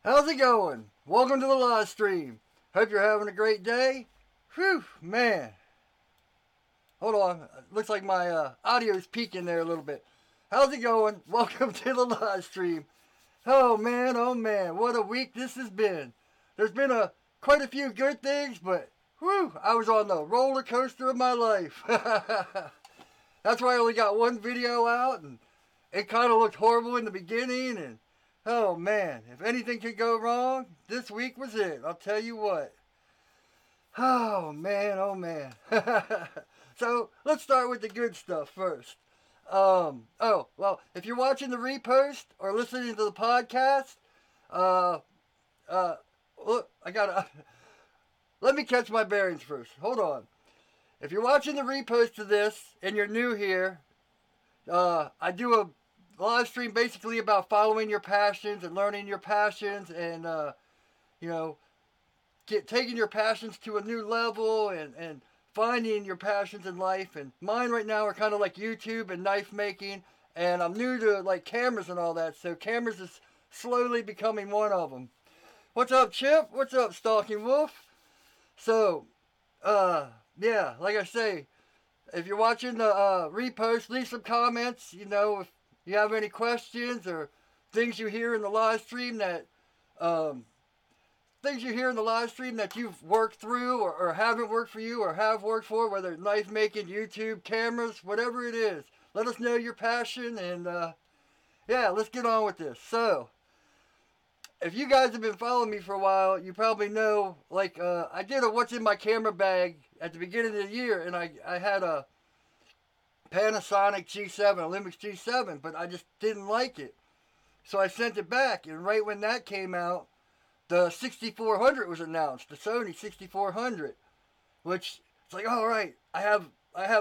How's it going? Welcome to the live stream. Hope you're having a great day. Whew, man. Hold on. Looks like my audio is peaking there a little bit. How's it going? Welcome to the live stream. Oh man, what a week this has been. There's been quite a few good things, but whew, I was on the roller coaster of my life. That's why I only got one video out, and it kind of looked horrible in the beginning, and oh man, if anything could go wrong, this week was it. I'll tell you what. Oh man. So let's start with the good stuff first. If you're watching the repost or listening to the podcast, look, let me catch my bearings first. Hold on. If you're watching the repost of this and you're new here, I do a live stream basically about following your passions and learning your passions and, taking your passions to a new level and finding your passions in life. And mine right now are kind of like YouTube and knife making. And I'm new to like cameras and all that. So cameras is slowly becoming one of them. What's up, Chip? What's up, Stalking Wolf? So, like I say, if you're watching the repost, leave some comments. If you have any questions or things you hear in the live stream that you've worked through or haven't worked for you or have worked for, whether it's knife making, YouTube, cameras, whatever it is. Let us know your passion and let's get on with this. So, if you guys have been following me for a while, you probably know, I did a what's in my camera bag at the beginning of the year, and I had a Panasonic G7, Olympus G7, but I just didn't like it. So I sent it back, and right when that came out, the 6400 was announced, the Sony 6400, which it's like, all right, I have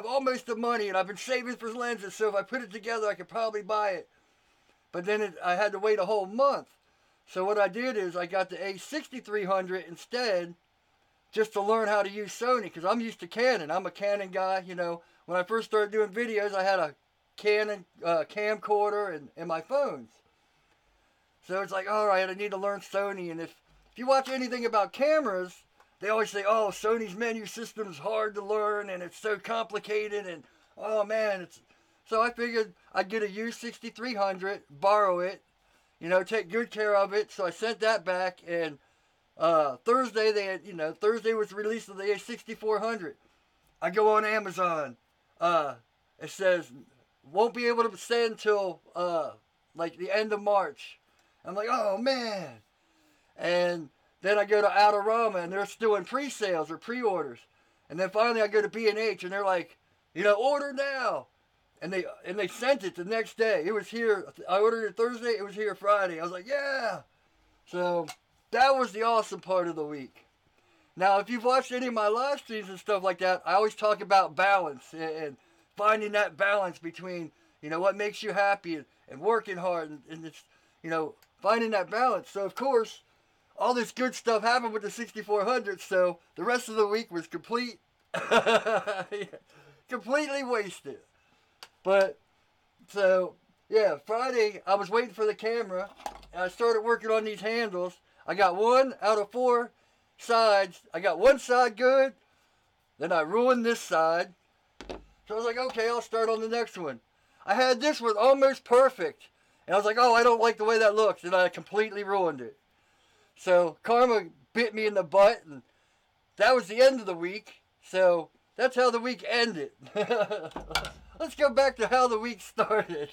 almost the money, and I've been saving for lenses, so if I put it together, I could probably buy it. But then I had to wait a whole month. So what I did is I got the A6300 instead, just to learn how to use Sony, because I'm used to Canon. I'm a Canon guy, When I first started doing videos, I had a Canon camcorder and my phones. So it's like, all right, I need to learn Sony. And if you watch anything about cameras, they always say, oh, Sony's menu system is hard to learn and it's so complicated. And, oh, man. So I figured I'd get a U6300, borrow it, take good care of it. So I sent that back. And Thursday, Thursday was the release of the A6400. I go on Amazon. It says, won't be able to send until, the end of March. I'm like, oh, man. And then I go to Adorama, and they're still in pre-sales or pre-orders. And then finally I go to B&H, and they're like, order now. And they sent it the next day. It was here. I ordered it Thursday. It was here Friday. I was like, yeah. So that was the awesome part of the week. Now, if you've watched any of my live streams and stuff like that, I always talk about balance and finding that balance between, what makes you happy and working hard and it's, finding that balance. So, of course, all this good stuff happened with the 6400, so the rest of the week was completely wasted. But, so, yeah, Friday, I was waiting for the camera, and I started working on these handles. I got 1 out of 4 sides. I got one side good, then I ruined this side. So I was like, okay, I'll start on the next one. I had this one almost perfect. And I was like, oh, I don't like the way that looks. And I completely ruined it. So karma bit me in the butt. And that was the end of the week. So that's how the week ended. Let's go back to how the week started.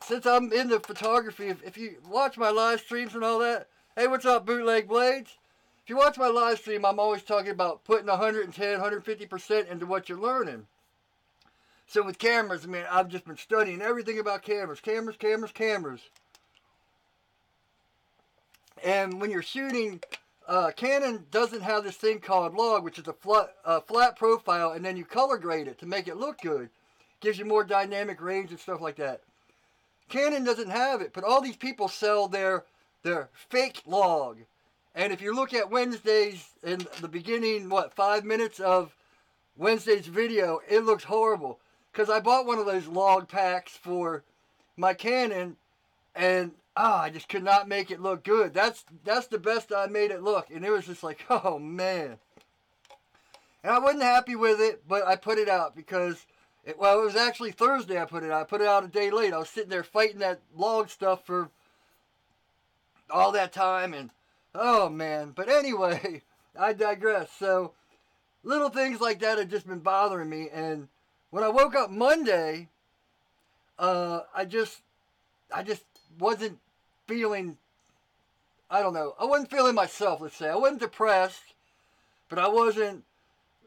Since I'm into photography, if you watch my live streams and all that, hey, what's up, Bootleg Blades? If you watch my live stream, I'm always talking about putting 110, 150% into what you're learning. So with cameras, I've just been studying everything about cameras. And when you're shooting, Canon doesn't have this thing called log, which is a flat profile, and then you color grade it to make it look good. Gives you more dynamic range and stuff like that. Canon doesn't have it, but all these people sell their fake log. And if you look at Wednesday's, in the beginning, 5 minutes of Wednesday's video, it looks horrible. Because I bought one of those log packs for my Canon, and I just could not make it look good. That's the best I made it look. And it was just like, oh man. And I wasn't happy with it, but I put it out because, it was actually Thursday I put it out. I put it out a day late. I was sitting there fighting that log stuff for all that time, and oh man. But anyway, I digress. So, little things like that have just been bothering me. And when I woke up Monday, I just wasn't feeling, I don't know, I wasn't feeling myself, let's say. I wasn't depressed, but I wasn't,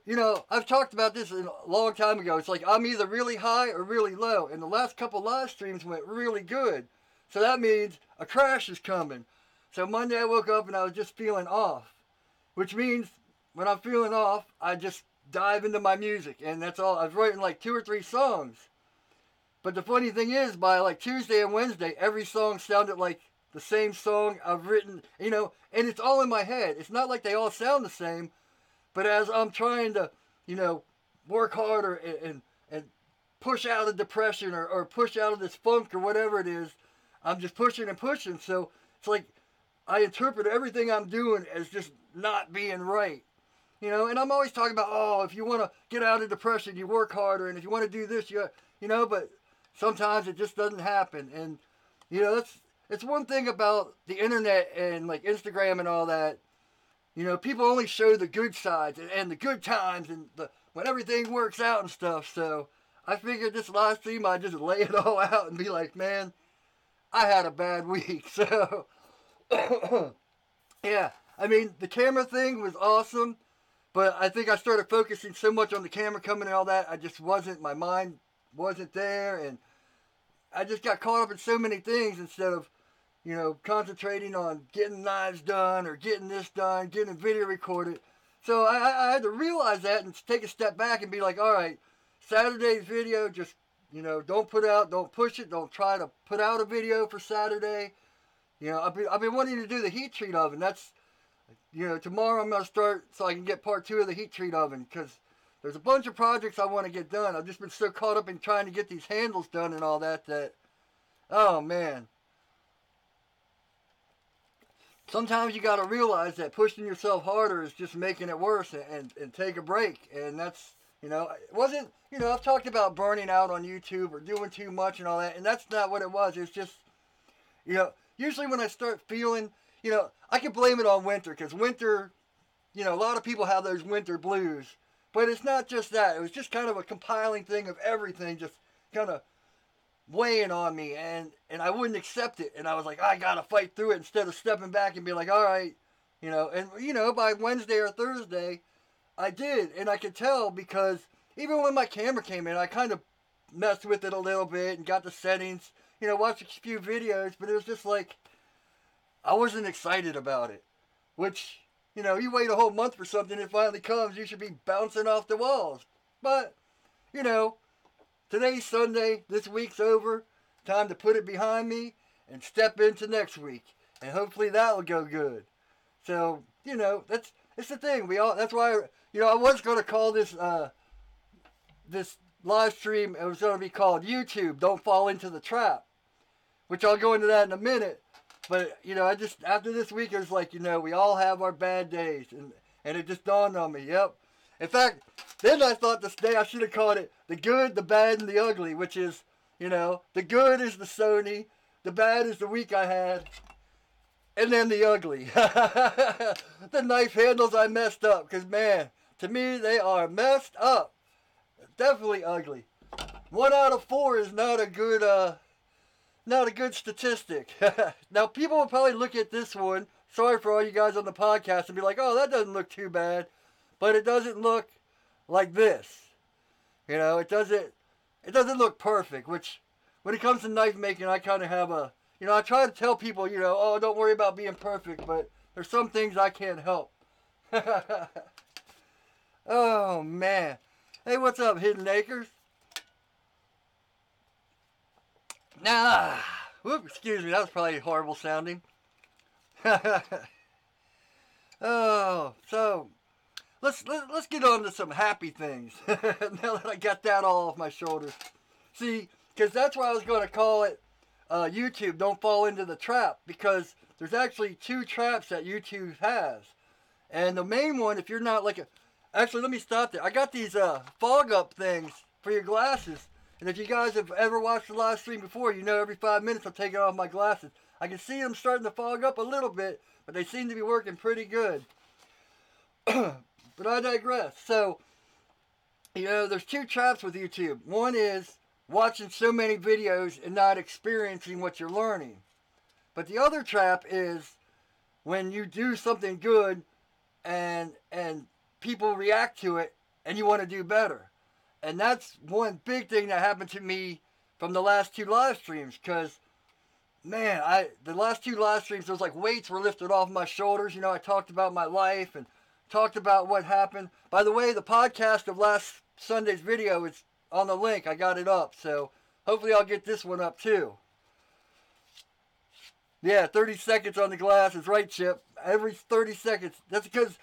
I've talked about this a long time ago. It's like I'm either really high or really low. And the last couple live streams went really good. So that means a crash is coming. So Monday I woke up and I was just feeling off. Which means when I'm feeling off, I just dive into my music. And that's all. I was writing like 2 or 3 songs. But the funny thing is, by like Tuesday and Wednesday, every song sounded like the same song I've written, and it's all in my head. It's not like they all sound the same. But as I'm trying to, work harder and push out of depression or push out of this funk or whatever it is, I'm just pushing and pushing. So it's like I interpret everything I'm doing as just not being right. And I'm always talking about, if you want to get out of depression, you work harder. And if you want to do this, but sometimes it just doesn't happen. And, it's one thing about the internet and like Instagram and all that. People only show the good sides and the good times and when everything works out and stuff. So I figured this live stream, I'd just lay it all out and be like, man, I had a bad week. So, yeah, I mean, the camera thing was awesome, but I think I started focusing so much on the camera coming and all that, my mind wasn't there, and I just got caught up in so many things instead of, concentrating on getting knives done or getting this done, getting video recorded. So I had to realize that and take a step back and be like, all right, Saturday's video, just, don't push it, don't try to put out a video for Saturday. I've been wanting to do the heat treat oven. That's, tomorrow I'm going to start so I can get part 2 of the heat treat oven, because there's a bunch of projects I want to get done. I've just been so caught up in trying to get these handles done and all that, oh man. Sometimes you got to realize that pushing yourself harder is just making it worse, and take a break. And that's, it wasn't, I've talked about burning out on YouTube or doing too much and all that, and that's not what it was. It's just, usually when I start feeling, I can blame it on winter, because winter, a lot of people have those winter blues. But it's not just that. It was just kind of a compiling thing of everything just kind of weighing on me, and I wouldn't accept it. And I was like, I got to fight through it instead of stepping back and be like, all right, and, by Wednesday or Thursday, I did. And I could tell, because even when my camera came in, I kind of messed with it a little bit and got the settings, watched a few videos, but it was just like, I wasn't excited about it, which, you wait a whole month for something, it finally comes, you should be bouncing off the walls. But, today's Sunday, this week's over, time to put it behind me and step into next week. And hopefully that will go good. So, it's the thing. That's why, I was going to call this, this live stream, it was going to be called YouTube, Don't Fall Into the Trap, which I'll go into that in a minute. But, I just, after this week, it was like, we all have our bad days. And it just dawned on me, yep. In fact, then I thought this day I should have called it The Good, the Bad, and the Ugly, which is, the good is the Sony, the bad is the week I had, and then the ugly. The knife handles I messed up, because, man, to me, they are messed up. Definitely ugly. 1 out of 4 is not a good statistic. Now, people will probably look at this one, sorry for all you guys on the podcast, and be like, oh, that doesn't look too bad. But it doesn't look like this. It doesn't look perfect, which, when it comes to knife making, I kind of have I try to tell people, oh, don't worry about being perfect, but there's some things I can't help. Oh, man. Hey, what's up, Hidden Acres? Excuse me, that was probably horrible sounding. Oh, so let's get on to some happy things. Now that I got that all off my shoulders. See, because that's why I was going to call it YouTube don't fall into the trap, because there's actually two traps that YouTube has. And the main one, if you're not like a... Actually, let me stop there. I got these fog up things for your glasses. And if you guys have ever watched the live stream before, you know every 5 minutes I'm taking off my glasses. I can see them starting to fog up a little bit, but they seem to be working pretty good. But I digress. So, you know, there's two traps with YouTube. One is watching so many videos and not experiencing what you're learning. But the other trap is when you do something good and people react to it and you want to do better. And that's one big thing that happened to me from the last two live streams, because man, the last two live streams, those like weights were lifted off my shoulders. You know, I talked about my life and talked about what happened. By the way, the podcast of last Sunday's video is on the link. I got it up, so hopefully I'll get this one up too. Yeah, 30 seconds on the glass is right, Chip. Every 30 seconds. That's because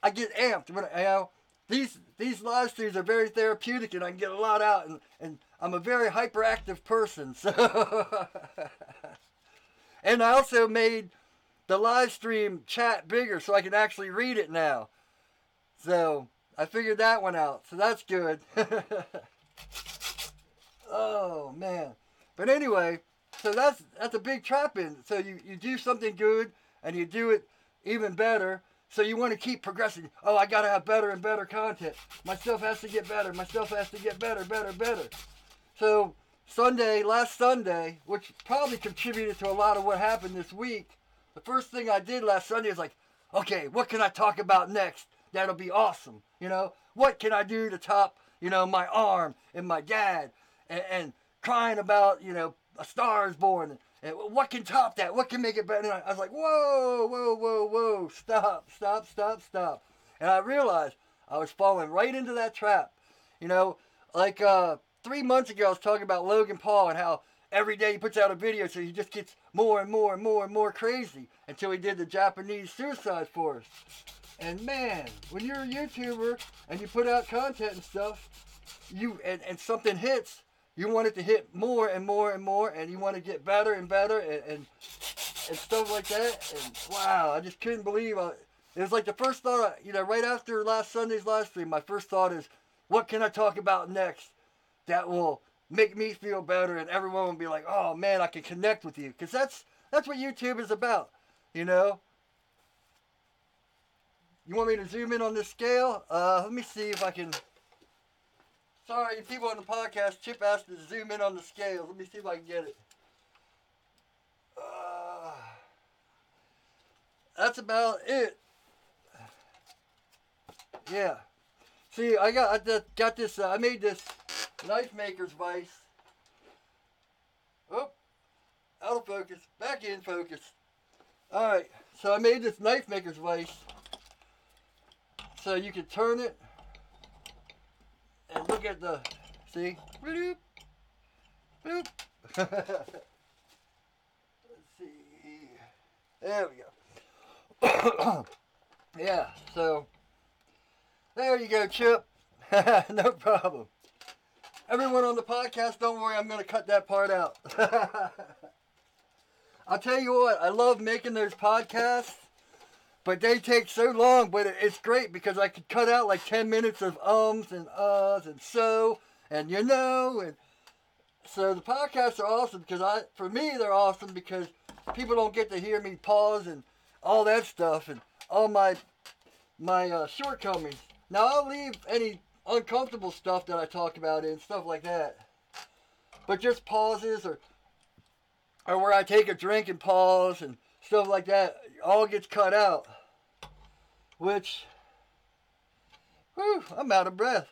I get amped. When, you know, these live streams are very therapeutic, and I can get a lot out, and I'm a very hyperactive person. So, and I also made the live stream chat bigger so I can actually read it now. So I figured that one out. So that's good. Oh man. But anyway, so that's a big trap in. So you do something good and you do it even better. So you want to keep progressing. Oh, I got to have better and better content. My stuff has to get better. My stuff has to get better. So last Sunday, which probably contributed to a lot of what happened this week, the first thing I did last Sunday was like, okay, what can I talk about next? That'll be awesome. You know, what can I do to top, you know, my arm and my dad and crying about, you know, A Star Is Born. And what can top that? What can make it better? And I was like, whoa, stop. And I realized I was falling right into that trap. You know, like 3 months ago, I was talking about Logan Paul and how every day he puts out a video, so he just gets more and more crazy until he did the Japanese suicide forest. And man, when you're a YouTuber and you put out content and stuff, and something hits, you want it to hit more and more, and you want to get better and better and stuff like that. And wow, I just couldn't believe it was like the first thought, you know, right after last Sunday's live stream, my first thought is, what can I talk about next that will make me feel better, and everyone will be like, oh man, I can connect with you, because that's what YouTube is about, you know. You want me to zoom in on this scale? Let me see if I can. Sorry, people on the podcast, Chip asked to zoom in on the scale. Let me see if I can get it. That's about it. Yeah. See, I got this. I made this knife maker's vise. Oh, out of focus. Back in focus. All right. So I made this knife maker's vise. So you can turn it and look at the, see? Bloop, bloop. Let's see. There we go. Yeah, so there you go, Chip. No problem. Everyone on the podcast, don't worry, I'm going to cut that part out. I'll tell you what, I love making those podcasts. But they take so long, but it's great because I could cut out like 10 minutes of ums and uhs and so and you know. And so the podcasts are awesome because for me, they're awesome because people don't get to hear me pause and all that stuff and all my shortcomings. Now, I'll leave any uncomfortable stuff that I talk about and stuff like that. But just pauses or where I take a drink and pause and stuff like that, all gets cut out. Which, whew, I'm out of breath.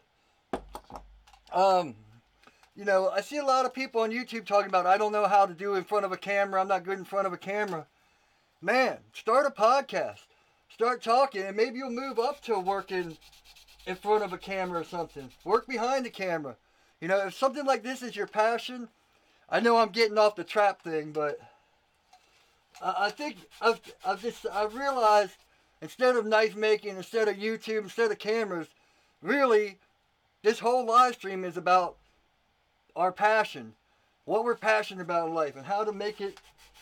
You know, I see a lot of people on YouTube talking about, I don't know how to do in front of a camera, I'm not good in front of a camera. Man, start a podcast. Start talking, and maybe you'll move up to working in front of a camera or something. Work behind the camera. You know, if something like this is your passion, I know I'm getting off the trap thing, but I think I've realized, instead of knife making, instead of YouTube, instead of cameras, really, this whole live stream is about our passion. what we're passionate about in life and how to make it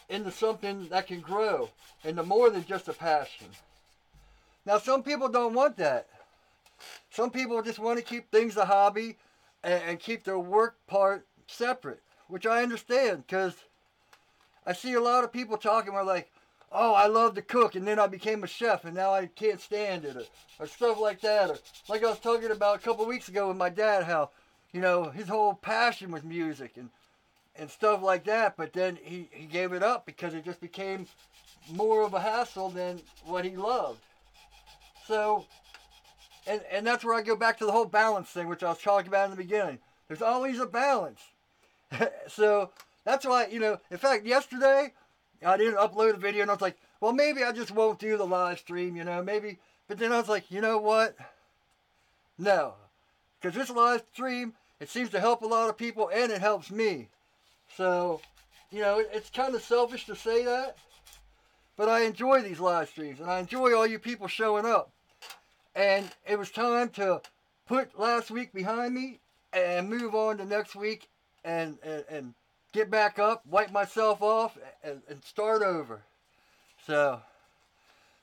into something that can grow into more than just a passion. Now, some people don't want that. Some people just want to keep things a hobby and keep their work part separate, which I understand, because I see a lot of people talking where like, oh, I love to cook, and then I became a chef, and now I can't stand it, or stuff like that. Or like I was talking about a couple of weeks ago with my dad, how, you know, his whole passion was music and stuff like that, but then he gave it up because it just became more of a hassle than what he loved. So, and that's where I go back to the whole balance thing, which I was talking about in the beginning. There's always a balance. So, that's why, you know, in fact, yesterday, I didn't upload a video, and I was like, well, maybe I just won't do the live stream, you know, maybe. But then I was like, you know what? No. Because this live stream, it seems to help a lot of people, and it helps me. So, you know, it's kind of selfish to say that, but I enjoy these live streams, and I enjoy all you people showing up. And it was time to put last week behind me and move on to next week and get back up, wipe myself off, and start over. So,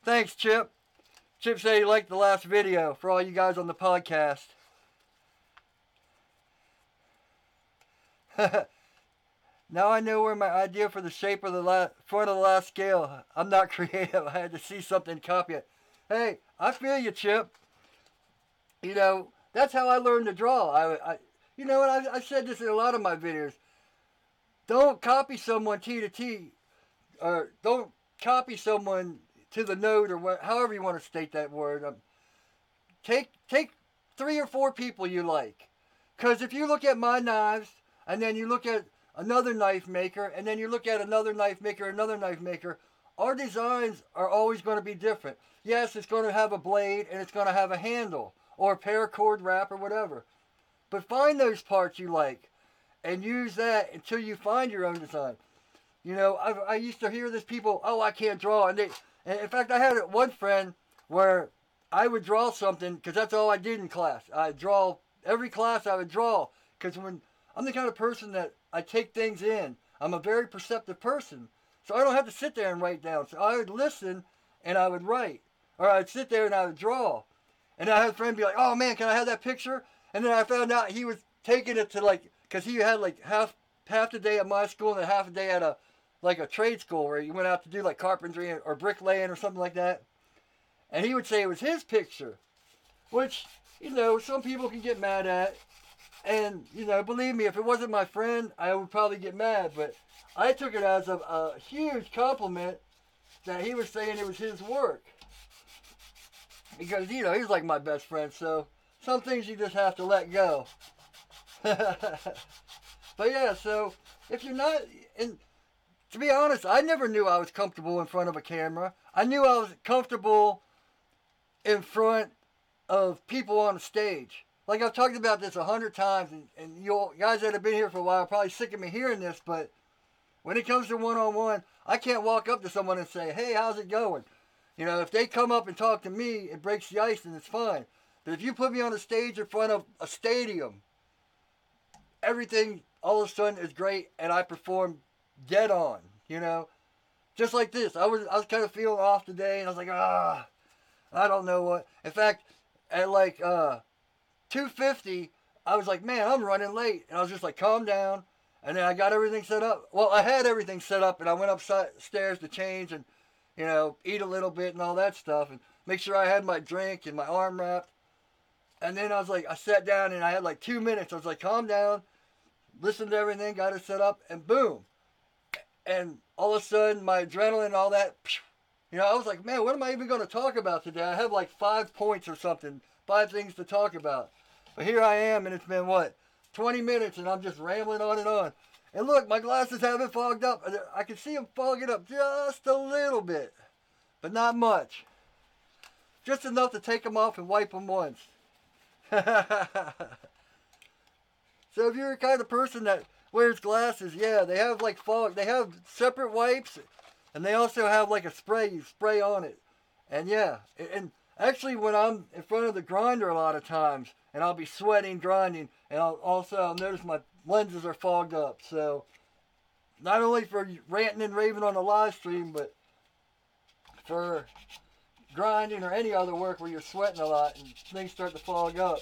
thanks, Chip. Chip said he liked the last video for all you guys on the podcast. Now I know where my idea for the shape of the front of the last scale. I'm not creative. I had to see something, copy it. Hey, I feel you, Chip. You know, that's how I learned to draw. You know, and I said this in a lot of my videos. Don't copy someone T to T, or don't copy someone to the note, or however you want to state that word. Take 3 or 4 people you like. Because if you look at my knives, and then you look at another knife maker, and then you look at another knife maker, our designs are always going to be different. Yes, it's going to have a blade, and it's going to have a handle, or a paracord wrap, or whatever. But find those parts you like, and use that until you find your own design. You know, I used to hear this people, oh, I can't draw. And in fact, I had one friend where I would draw something, because that's all I did in class. I'd draw, every class I would draw, because when I'm the kind of person that I take things in. I'm a very perceptive person. So I don't have to sit there and write down. So I would listen and I would write. Or I'd sit there and I would draw. And I had a friend be like, oh man, can I have that picture? And then I found out he was taking it to like, because he had like half the day at my school and then half a day at a trade school where he went out to do like carpentry or bricklaying or something like that. And he would say it was his picture. Which, you know, some people can get mad at. And, you know, believe me, if it wasn't my friend, I would probably get mad. But I took it as a huge compliment that he was saying it was his work. Because, you know, he's like my best friend. So, some things you just have to let go. But, yeah, so, if you're not... And to be honest, I never knew I was comfortable in front of a camera. I knew I was comfortable in front of people on a stage. Like I've talked about this 100 times, and you guys that have been here for a while are probably sick of me hearing this, but when it comes to one-on-one, I can't walk up to someone and say, hey, how's it going? You know, if they come up and talk to me, it breaks the ice and it's fine. But if you put me on a stage in front of a stadium, everything all of a sudden is great, and I perform dead on, you know? Just like this. I was kind of feeling off today, and I was like, I don't know what. In fact, at like 2:50, I was like, man, I'm running late. And I was just like, calm down. And then I got everything set up. Well, I had everything set up, and I went upstairs to change and, you know, eat a little bit and all that stuff, and make sure I had my drink and my arm wrapped. And then I was like, I sat down, and I had like 2 minutes. I was like, calm down, listened to everything, got it set up, and boom. And all of a sudden, my adrenaline and all that, you know, I was like, man, what am I even going to talk about today? I have like 5 points or something, 5 things to talk about. But here I am, and it's been, 20 minutes, and I'm just rambling on and on. And look, my glasses haven't fogged up. I can see them fogging up just a little bit, but not much. Just enough to take them off and wipe them once. So if you're the kind of person that wears glasses, yeah, they have like fog. They have separate wipes, and they also have like a spray you spray on it. And yeah, and actually when I'm in front of the grinder a lot of times, and I'll be sweating, grinding, and I'll notice my lenses are fogged up. So not only for ranting and raving on the live stream, but for grinding or any other work where you're sweating a lot and things start to fog up.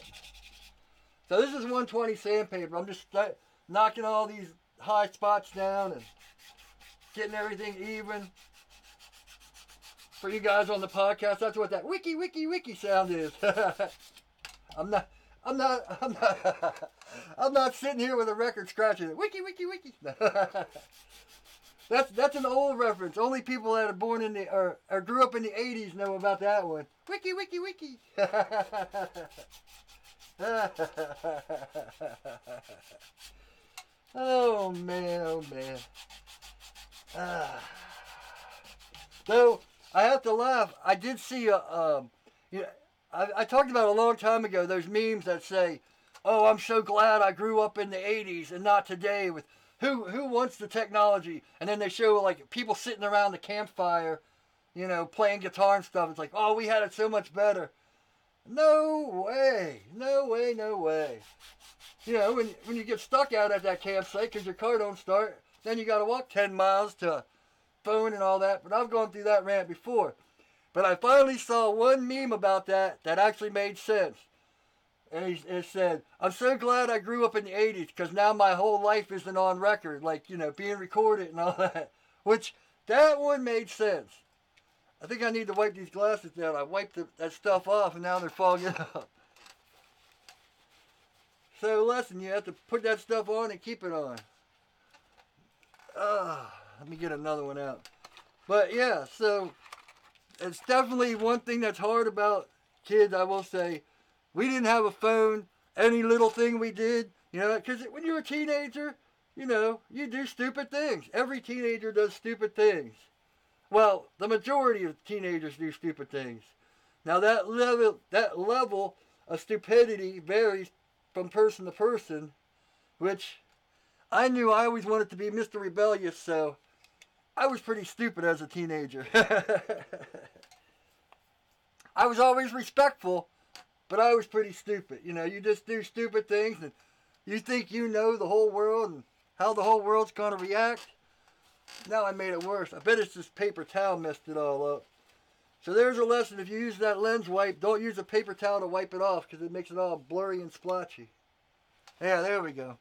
So this is 120 sandpaper. I'm just knocking all these high spots down and getting everything even. For you guys on the podcast, that's what that Wicky Wicky Wicky sound is. I'm not sitting here with a record scratching it. Wicky Wicky Wicky. That's an old reference. Only people that are born in the or grew up in the 80s know about that one. Wicky Wicky Wicky. Oh man, oh man. Though I have to laugh. I did see I talked about a long time ago those memes that say, "Oh, I'm so glad I grew up in the '80s and not today." With who wants the technology? And then they show like people sitting around the campfire, playing guitar and stuff. It's like, "Oh, we had it so much better." No way, no way, no way. When you get stuck out at that campsite because your car don't start, then you got to walk 10 miles to a phone and all that. But I've gone through that rant before. But I finally saw one meme about that actually made sense. And it said, "I'm so glad I grew up in the 80s because now my whole life isn't on record, like, being recorded and all that." Which, that one made sense. I think I need to wipe these glasses down. I wiped that stuff off and now they're fogging up. So listen, you have to put that stuff on and keep it on. Let me get another one out. But yeah, so it's definitely one thing that's hard about kids, I will say. We didn't have a phone. Any little thing we did, because when you're a teenager, you do stupid things. Every teenager does stupid things. Well, the majority of teenagers do stupid things. Now that level of stupidity varies from person to person, which I knew I always wanted to be Mr. Rebellious, so I was pretty stupid as a teenager. I was always respectful, but I was pretty stupid. You just do stupid things and you think you know the whole world and how the whole world's going to react. Now I made it worse. I bet it's this paper towel messed it all up. So there's a lesson. If you use that lens wipe, don't use a paper towel to wipe it off because it makes it all blurry and splotchy. Yeah, there we go.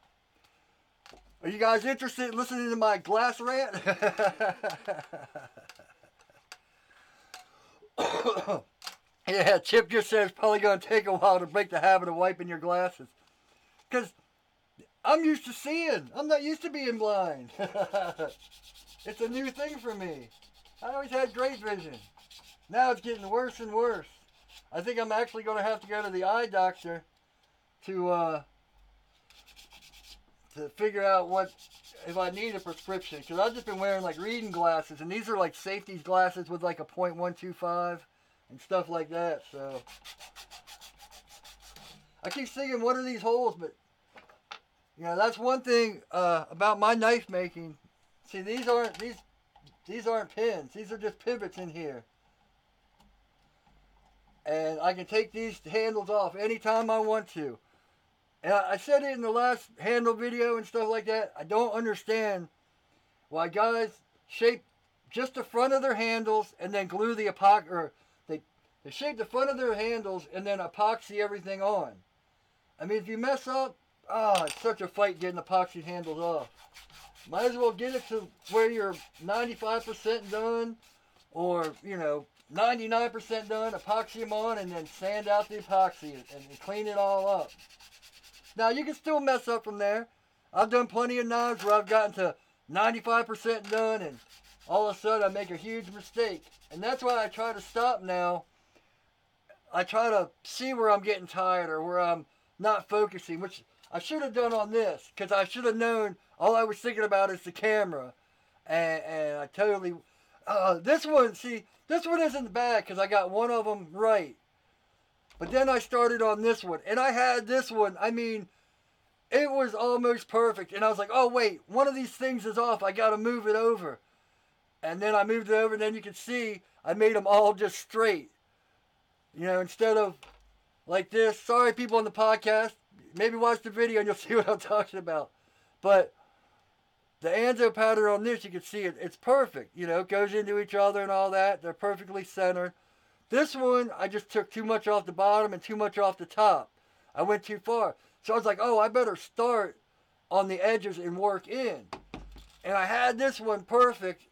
Are you guys interested in listening to my glass rant? Yeah, Chip just said it's probably going to take a while to break the habit of wiping your glasses. Because I'm used to seeing. I'm not used to being blind. It's a new thing for me. I always had great vision. Now it's getting worse and worse. I think I'm actually going to have to go to the eye doctor to figure out if I need a prescription. Because I've just been wearing like reading glasses. And these are like safety glasses with like a .125 and stuff like that. So I keep thinking, what are these holes? But that's one thing about my knife making. See, these aren't pins. These are just pivots in here. And I can take these handles off anytime I want to. And I said it in the last handle video and stuff like that. I don't understand why guys shape just the front of their handles and then glue the epoxy, or they shape the front of their handles and then epoxy everything on. I mean, if you mess up, it's such a fight getting epoxy handles off. Might as well get it to where you're 95% done, or 99% done, epoxy them on, and then sand out the epoxy and clean it all up. Now, you can still mess up from there. I've done plenty of knives where I've gotten to 95% done, and all of a sudden I make a huge mistake. And that's why I try to stop now. I try to see where I'm getting tired or where I'm not focusing, which I should have done on this, because I should have known all I was thinking about is the camera. And I totally... this one isn't bad because I got one of them right. But then I started on this one. And I had this one. I mean, it was almost perfect. And I was like, oh, wait, one of these things is off. I got to move it over. And then I moved it over, and then you can see I made them all just straight. Instead of like this. Sorry, people on the podcast. Maybe watch the video and you'll see what I'm talking about. But the Anzo pattern on this, you can see it's perfect. You know, it goes into each other and all that. They're perfectly centered. This one, I just took too much off the bottom and too much off the top. I went too far. So I was like, oh, I better start on the edges and work in. And I had this one perfect,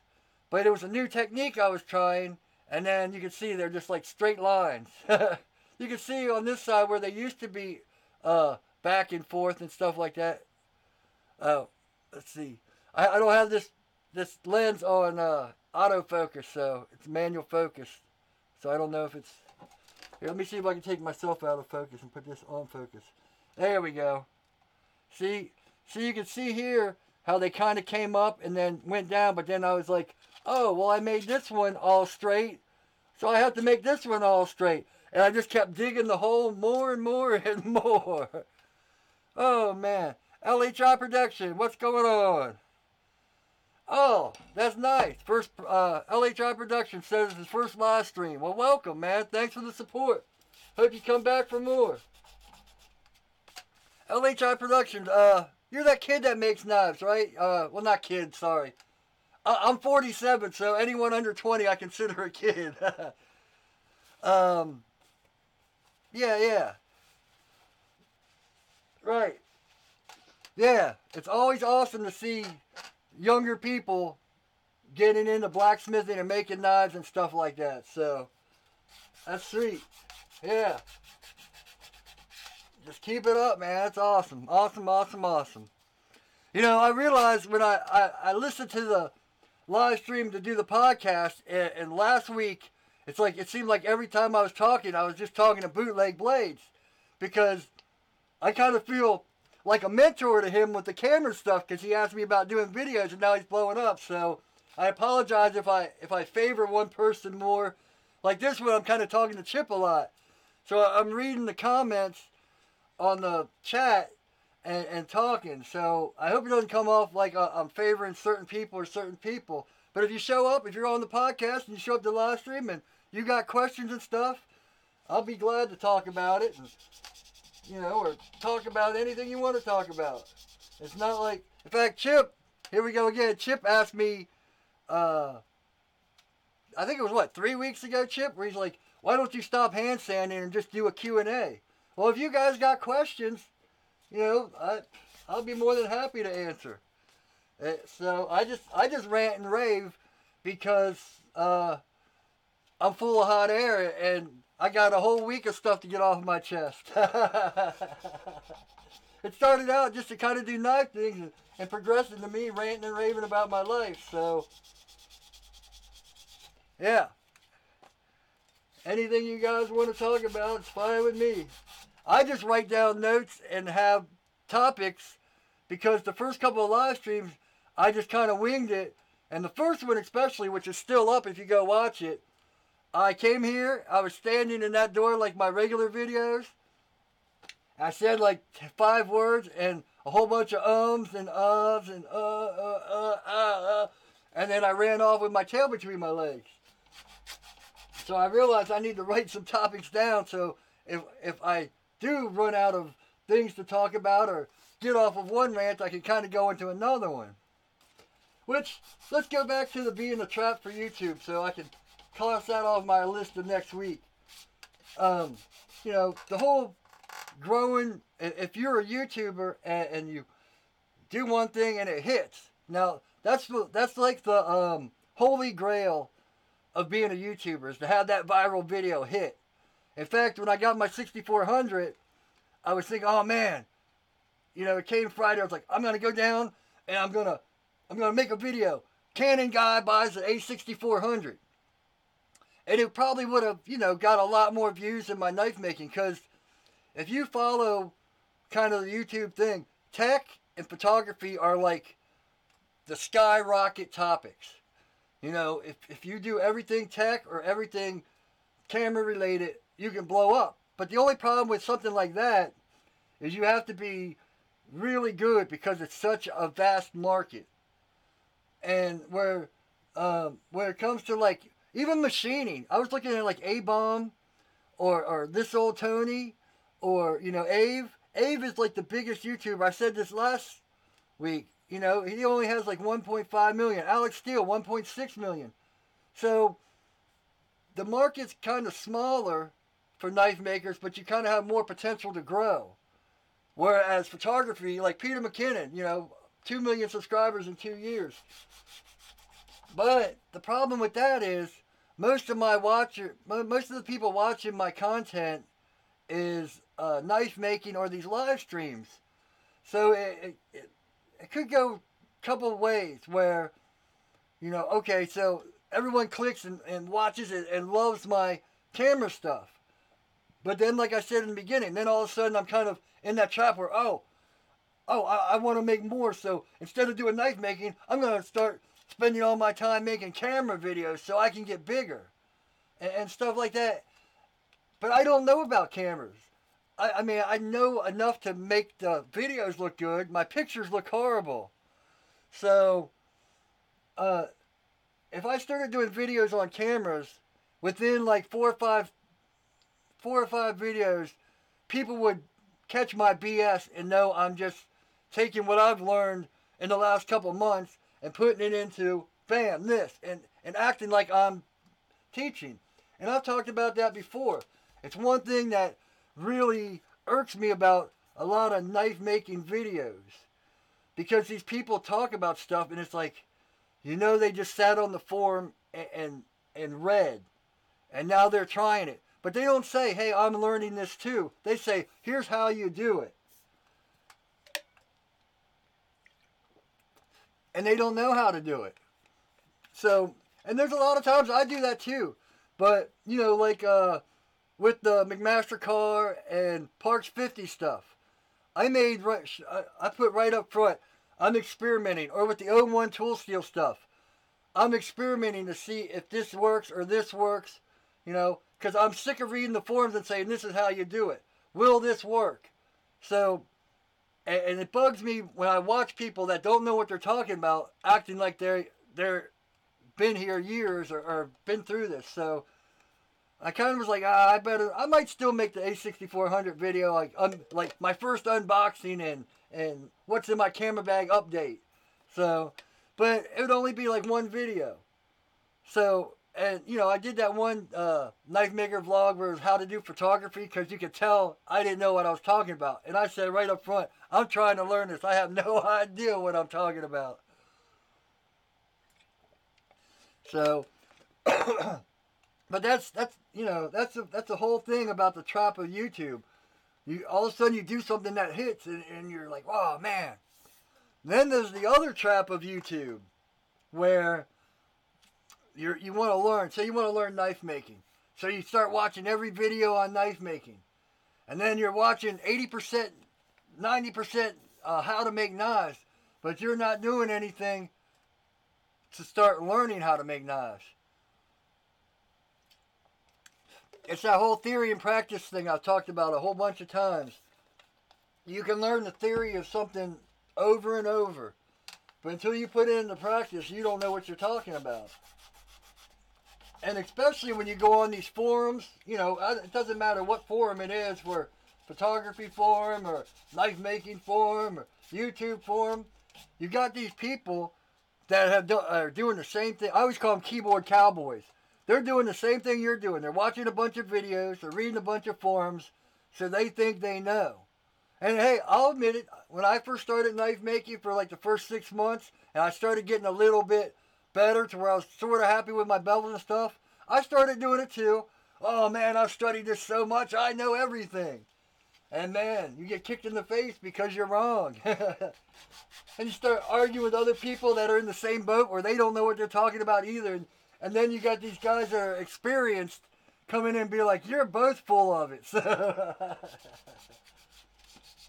but it was a new technique I was trying. And then you can see they're just like straight lines. You can see on this side where they used to be back and forth and stuff like that. Let's see. I don't have this lens on autofocus, so it's manual focus. So I don't know if it's... Here, let me see if I can take myself out of focus and put this on focus. There we go. See, you can see here how they kind of came up and then went down, but then I was like, oh, well, I made this one all straight, so I have to make this one all straight. And I just kept digging the hole more and more and more. Oh, man. LHI Production, what's going on? Oh, that's nice. First, LHI Production says it's his first live stream. Well, welcome, man. Thanks for the support. Hope you come back for more. LHI Productions, you're that kid that makes knives, right? Well, not kid, sorry. I'm 47, so anyone under 20 I consider a kid. Yeah. Right. Yeah, it's always awesome to see younger people getting into blacksmithing and making knives and stuff like that. So, that's sweet. Yeah. Just keep it up, man. That's awesome. Awesome. You know, I realized when I listened to the live stream to do the podcast, and last week, it's like, it seemed like every time I was talking, I was just talking to Bootleg Blades. Because I kind of feel like a mentor to him with the camera stuff, because he asked me about doing videos and now he's blowing up. So I apologize if I favor one person more. Like this one, I'm kind of talking to Chip a lot. So I'm reading the comments on the chat and talking. So I hope it doesn't come off like I'm favoring certain people. But if you show up, if you're on the podcast and you show up to the live stream and you got questions and stuff, I'll be glad to talk about it. And, you know, or talk about anything you want to talk about. It's not like, in fact, Chip, here we go again. Chip asked me, I think it was 3 weeks ago, Chip, where he's like, why don't you stop hand sanding and just do a Q&A? Well, if you guys got questions, you know, I'll be more than happy to answer. So I just rant and rave because I'm full of hot air and I got a whole week of stuff to get off my chest. It started out just to kind of do knife things and progressed into me ranting and raving about my life. So, yeah. Anything you guys want to talk about, it's fine with me. I just write down notes and have topics because the first couple of live streams, I just kind of winged it. And the first one especially, which is still up if you go watch it, I came here, I was standing in that door like my regular videos. I said like 5 words and a whole bunch of ums and uhs and and then I ran off with my tail between my legs. So I realized I need to write some topics down so if I do run out of things to talk about or get off of one rant, I can kind of go into another one. Which, let's go back to the being a trap for YouTube so I can cross that off my list of next week. You know, the whole growing, if you're a YouTuber and you do one thing and it hits, now that's like the holy grail of being a YouTuber, is to have that viral video hit. In fact, when I got my 6400, I was thinking, oh man, you know, it came Friday, I was like, I'm going to go down and I'm going to make a video. Canon guy buys an A6400. And it probably would have, you know, got a lot more views than my knife making. Because if you follow kind of the YouTube thing, tech and photography are like the skyrocket topics. You know, if you do everything tech or everything camera related, you can blow up. But the only problem with something like that is you have to be really good because it's such a vast market. And where it comes to like, even machining, I was looking at like A-Bomb or This Old Tony or, you know, Ave. Ave is like the biggest YouTuber. I said this last week. You know, he only has like 1.5 million. Alex Steele, 1.6 million. So the market's kind of smaller for knife makers, but you kind of have more potential to grow. Whereas photography, like Peter McKinnon, you know, 2 million subscribers in 2 years. But the problem with that is most of the people watching my content is knife making or these live streams. So it could go a couple of ways where, you know, okay, so everyone clicks and watches it and loves my camera stuff. But then, like I said in the beginning, then all of a sudden I'm kind of in that trap where, I want to make more. So instead of doing knife making, I'm going to start spending all my time making camera videos so I can get bigger and stuff like that. But I don't know about cameras. I mean, I know enough to make the videos look good. My pictures look horrible. So, if I started doing videos on cameras, within like four or five videos, people would catch my BS and know I'm just taking what I've learned in the last couple months and putting it into, bam, this, and acting like I'm teaching. And I've talked about that before. It's one thing that really irks me about a lot of knife making videos, because these people talk about stuff and it's like, you know, they just sat on the forum and read, and now they're trying it. But they don't say, hey, I'm learning this too. They say, here's how you do it. And they don't know how to do it. So, and there's a lot of times I do that too. But, you know, like with the McMaster car and Parks 50 stuff, I put right up front, I'm experimenting. Or with the 01 tool steel stuff, I'm experimenting to see if this works or this works, you know, because I'm sick of reading the forums and saying, this is how you do it. Will this work? So, and it bugs me when I watch people that don't know what they're talking about acting like they're been here years or been through this. So I kind of was like, I might still make the A6400 video, like my first unboxing and what's in my camera bag update. So, but it would only be like one video. So, and you know, I did that one knife maker vlog where it was how to do photography, because you could tell I didn't know what I was talking about. And I said right up front, I'm trying to learn this. I have no idea what I'm talking about. So, but that's you know, that's the whole thing about the trap of YouTube. You all of a sudden you do something that hits and you're like, oh man. Then there's the other trap of YouTube where you want to learn. Say you want to learn knife making. So you start watching every video on knife making. And then you're watching 80%, 90% how to make knives. But you're not doing anything to start learning how to make knives. It's that whole theory and practice thing I've talked about a whole bunch of times. You can learn the theory of something over and over. But until you put it into practice, you don't know what you're talking about. And especially when you go on these forums, you know, it doesn't matter what forum it is, for photography forum or knife making forum or YouTube forum, you got these people that are doing the same thing. I always call them keyboard cowboys. They're doing the same thing you're doing. They're watching a bunch of videos, they're reading a bunch of forums, so they think they know. And hey, I'll admit it, when I first started knife making for like the first 6 months, and I started getting a little bit better to where I was sort of happy with my bevels and stuff, I started doing it too. Oh man, I've studied this so much, I know everything. And man, you get kicked in the face because you're wrong. And you start arguing with other people that are in the same boat where they don't know what they're talking about either. And then you got these guys that are experienced come in and be like, you're both full of it.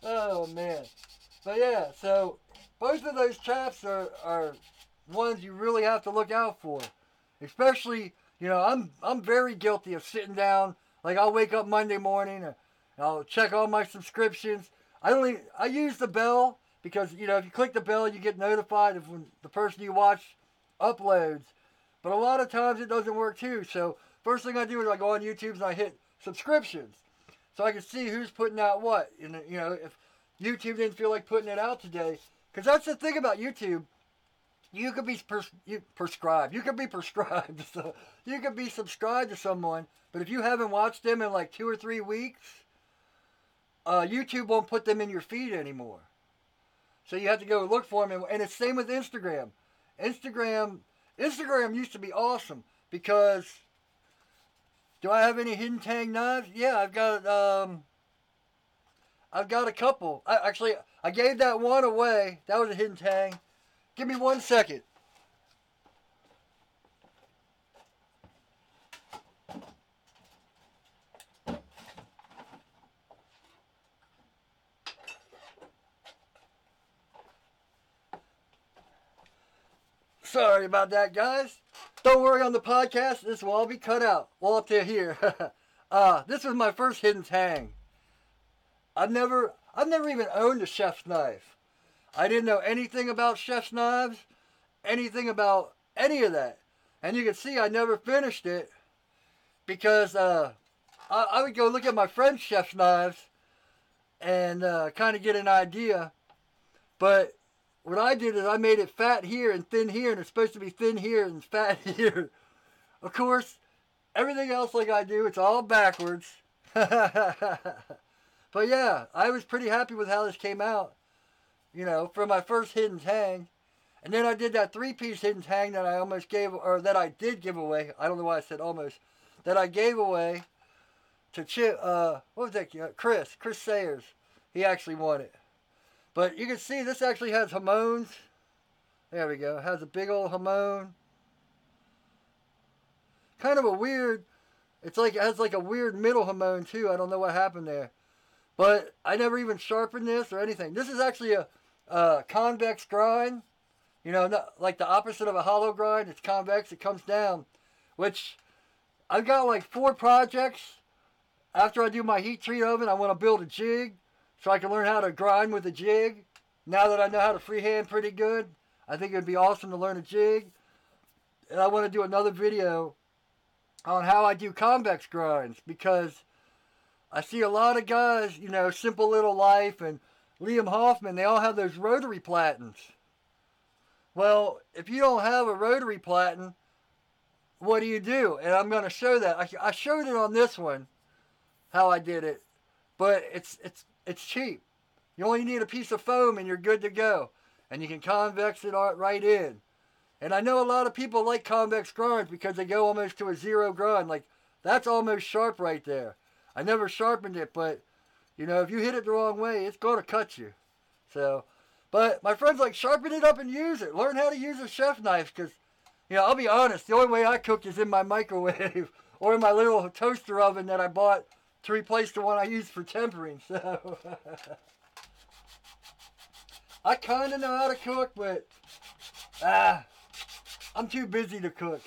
Oh man. But yeah, so both of those traps are ones you really have to look out for. Especially, you know, I'm very guilty of sitting down. Like I'll wake up Monday morning and I'll check all my subscriptions. I use the bell because, you know, if you click the bell, you get notified of when the person you watch uploads. But a lot of times it doesn't work too. So first thing I do is I go on YouTube and I hit subscriptions, so I can see who's putting out what. And you know, if YouTube didn't feel like putting it out today, Because that's the thing about YouTube. You could be prescribed. You could be prescribed. So you could be subscribed to someone, but if you haven't watched them in like 2 or 3 weeks, YouTube won't put them in your feed anymore. So you have to go look for them, and it's same with Instagram. Instagram used to be awesome because. Do I have any hidden tang knives? Yeah, I've got a couple. I gave that one away. That was a hidden tang. Give me 1 second. Sorry about that, guys. Don't worry on the podcast. This will all be cut out. Well, up to here. This was my first hidden tang. I've never even owned a chef's knife. I didn't know anything about chef's knives, anything about any of that. And you can see I never finished it because I would go look at my friend's chef's knives and kind of get an idea. But what I did is I made it fat here and thin here, and it's supposed to be thin here and fat here. Of course, everything else like I do, it's all backwards. But yeah, I was pretty happy with how this came out. You know, for my first hidden tang. And then I did that 3-piece hidden tang that I almost gave, or that I did give away. I don't know why I said almost. That I gave away to Chip, what was that? Chris Sayers. He actually won it. But you can see this actually has hamones. There we go. It has a big old hamone. Kind of a weird, it has like a weird middle hamone too. I don't know what happened there. But I never even sharpened this or anything. This is actually a convex grind. You know, not like the opposite of a hollow grind. It's convex. It comes down. Which I've got like 4 projects. After I do my heat treat oven, I want to build a jig so I can learn how to grind with a jig. Now that I know how to freehand pretty good, I think it would be awesome to learn a jig. And I want to do another video on how I do convex grinds because I see a lot of guys, you know, Simple Little Life and Liam Hoffman, they all have those rotary platens. Well, if you don't have a rotary platen, what do you do? And I'm going to show that. I showed it on this one, how I did it, but it's cheap. You only need a piece of foam and you're good to go. And you can convex it right in. And I know a lot of people like convex grinds because they go almost to a 0 grind. Like, that's almost sharp right there. I never sharpened it, but, you know, if you hit it the wrong way, it's going to cut you. So, but my friend's like, sharpen it up and use it. Learn how to use a chef knife because, you know, I'll be honest, the only way I cook is in my microwave or in my little toaster oven that I bought to replace the one I use for tempering. So, I kind of know how to cook, but, I'm too busy to cook.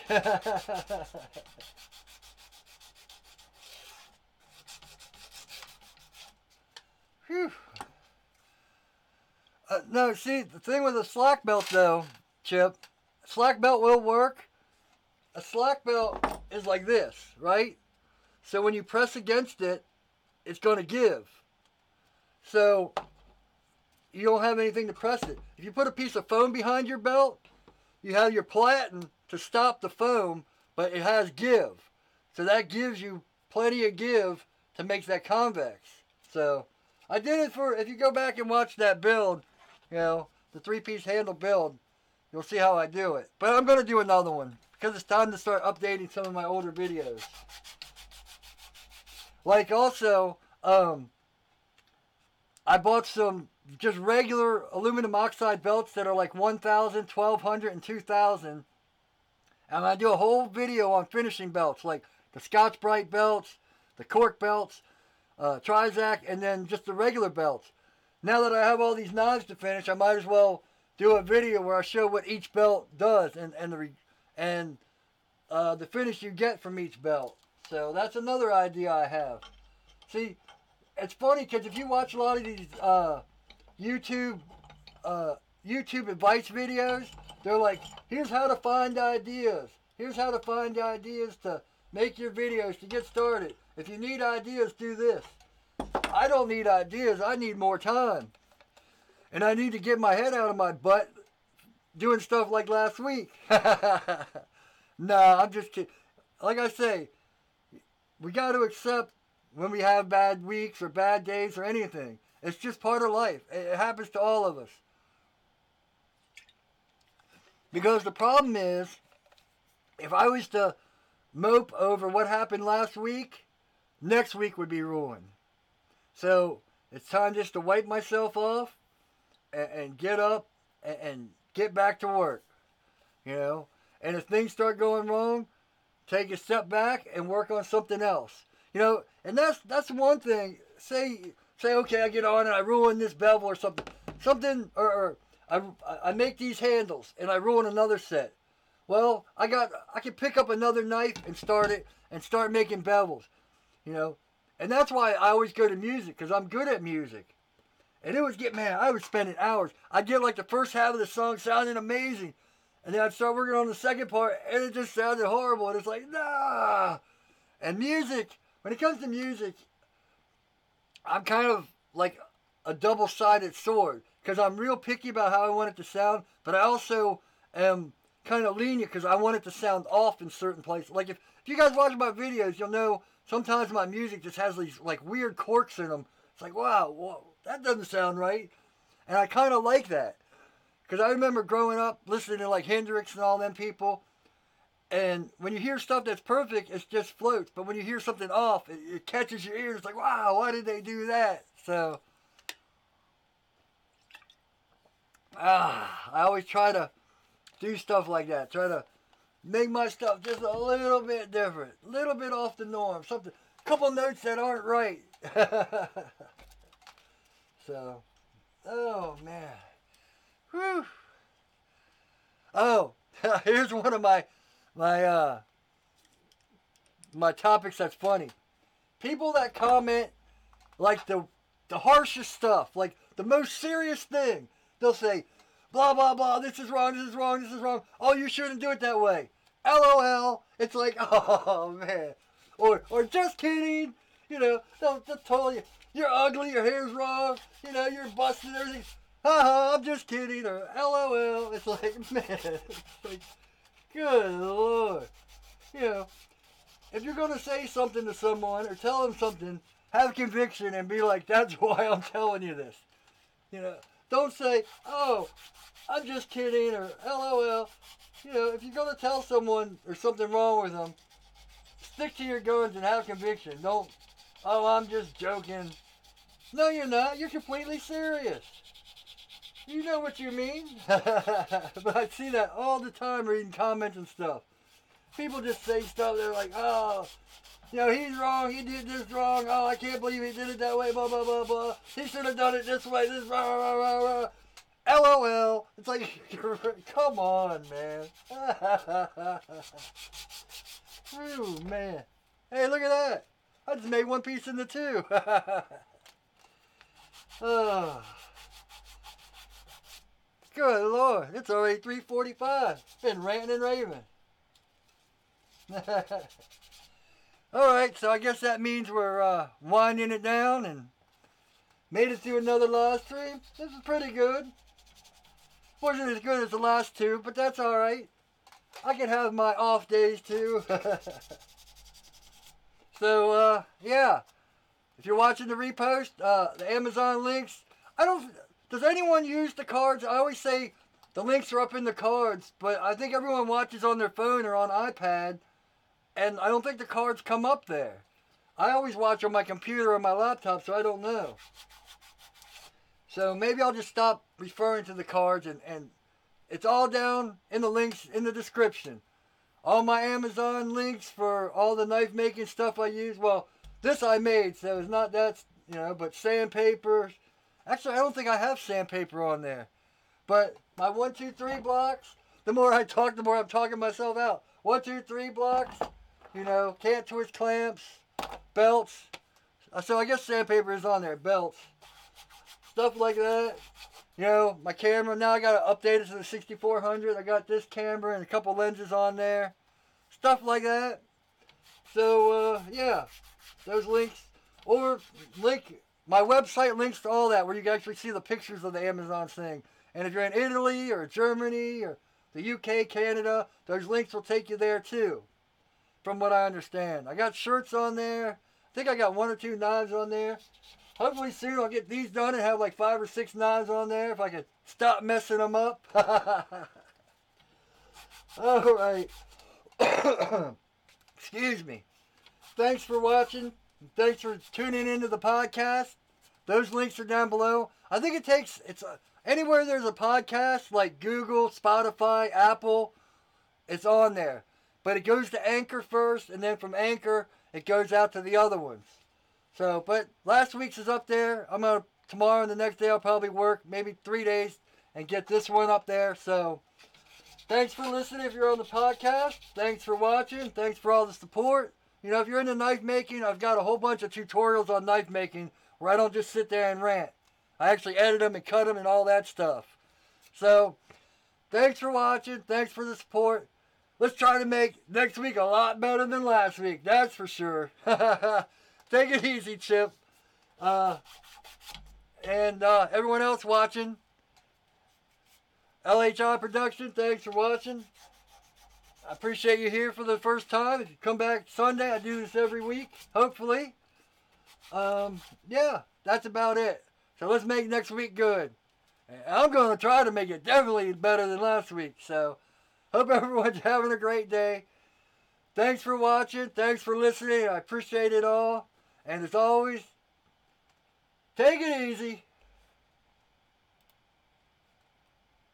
Whew. No, see, the thing with a slack belt, though, Chip, a slack belt will work. A slack belt is like this, right? So when you press against it, it's going to give. So you don't have anything to press it. If you put a piece of foam behind your belt, you have your platen to stop the foam, but it has give. So that gives you plenty of give to make that convex. So I did it for, if you go back and watch that build, you know, the 3-piece handle build, you'll see how I do it. But I'm going to do another one because it's time to start updating some of my older videos. Like also, I bought some just regular aluminum oxide belts that are like 1,000, 1,200, and 2,000. And I do a whole video on finishing belts, like the Scotch Brite belts, the cork belts, Trizac, and then just the regular belts. Now that I have all these knives to finish, I might as well do a video where I show what each belt does and the finish you get from each belt. So that's another idea I have. See, it's funny because if you watch a lot of these YouTube advice videos, they're like, here's how to find ideas. Here's how to find ideas to make your videos to get started. If you need ideas, do this. I don't need ideas. I need more time. And I need to get my head out of my butt doing stuff like last week. Nah, I'm just kidding. Like I say, we got to accept when we have bad weeks or bad days or anything. It's just part of life. It happens to all of us. Because the problem is, if I was to mope over what happened last week, next week would be ruined. So it's time just to wipe myself off and get up and get back to work. You know? And if things start going wrong, take a step back and work on something else. You know, and that's one thing. Say okay, I get on and I ruin this bevel or something, or I make these handles and I ruin another set. Well, I can pick up another knife and start making bevels. You know, and that's why I always go to music, because I'm good at music. And I was spending hours. I'd get like the first half of the song sounding amazing. And then I'd start working on the second part, and it just sounded horrible. And it's like, nah. And music, when it comes to music, I'm kind of like a double-sided sword. Because I'm real picky about how I want it to sound, but I also am kind of lenient because I want it to sound off in certain places. Like if you guys watch my videos, you'll know sometimes my music just has these like weird quirks in them. It's like, wow, that doesn't sound right. And I kind of like that. Because I remember growing up listening to like Hendrix and all them people. And when you hear stuff that's perfect, it just floats. But when you hear something off, it catches your ears. It's like, wow, why did they do that? So, I always try to do stuff like that. Try to make my stuff just a little bit different. A little bit off the norm. A couple notes that aren't right. So, oh man. Whew. Oh, here's one of my topics that's funny. People that comment like the harshest stuff, like the most serious thing. They'll say, blah, blah, blah, this is wrong, this is wrong, this is wrong. Oh, you shouldn't do it that way. LOL. It's like, oh man. Or just kidding. You know, they'll tell you, you're ugly, your hair's wrong, you know, you're busted, everything. Haha, I'm just kidding, or LOL. It's like, man, it's like, good Lord. You know, if you're going to say something to someone or tell them something, have conviction and be like, that's why I'm telling you this. You know, don't say, oh, I'm just kidding, or LOL. You know, if you're going to tell someone there's something wrong with them, stick to your guns and have conviction. Don't, oh, I'm just joking. No, you're not. You're completely serious. You know what you mean. But I see that all the time reading comments and stuff. People just say stuff, they're like, oh, you know, he's wrong, he did this wrong, oh, I can't believe he did it that way, blah, blah, blah, blah. He should have done it this way, this, rah, rah, rah, rah. LOL. It's like, come on, man. Ooh, man. Hey, look at that. I just made one piece into two. Oh. Good Lord, it's already 3:45. Been ranting and raving. Alright, so I guess that means we're winding it down and made it through another live stream. This is pretty good. Wasn't as good as the last two, but that's alright. I can have my off days too. So, yeah. If you're watching the repost, the Amazon links, does anyone use the cards? I always say the links are up in the cards, but I think everyone watches on their phone or on iPad, and I don't think the cards come up there. I always watch on my computer or my laptop, so I don't know. So maybe I'll just stop referring to the cards, and it's all down in the links in the description. All my Amazon links for all the knife making stuff I use. Well, this I made, so it's not that, you know, but sandpaper. Actually, I don't think I have sandpaper on there. But my 1, 2, 3 blocks, the more I talk, the more I'm talking myself out. 1, 2, 3 blocks, you know, can't twist clamps, belts. So I guess sandpaper is on there, belts. Stuff like that. You know, my camera, now I got to update it to the 6400. I got this camera and a couple lenses on there. Stuff like that. So, yeah, those links. Or link my website links to all that, where you can actually see the pictures of the Amazon thing. And if you're in Italy or Germany or the UK, Canada, those links will take you there too, from what I understand. I got shirts on there. I think I got 1 or 2 knives on there. Hopefully soon I'll get these done and have like 5 or 6 knives on there if I can stop messing them up. All right. Excuse me. Thanks for watching. Thanks for tuning into the podcast. Those links are down below. I think it takes, anywhere there's a podcast, like Google, Spotify, Apple, it's on there. But it goes to Anchor first, and then from Anchor, it goes out to the other ones. So, but last week's is up there. Tomorrow and the next day I'll probably work, maybe 3 days, and get this one up there. So, thanks for listening if you're on the podcast. Thanks for watching. Thanks for all the support. You know, if you're into knife making, I've got a whole bunch of tutorials on knife making where I don't just sit there and rant. I actually edit them and cut them and all that stuff. So, thanks for watching. Thanks for the support. Let's try to make next week a lot better than last week. That's for sure. Take it easy, Chip. And everyone else watching, LHI Production, thanks for watching. I appreciate you here for the first time. If you come back Sunday, I do this every week, hopefully. Yeah, that's about it. So let's make next week good. And I'm going to try to make it definitely better than last week. So, hope everyone's having a great day. Thanks for watching. Thanks for listening. I appreciate it all. And as always, take it easy.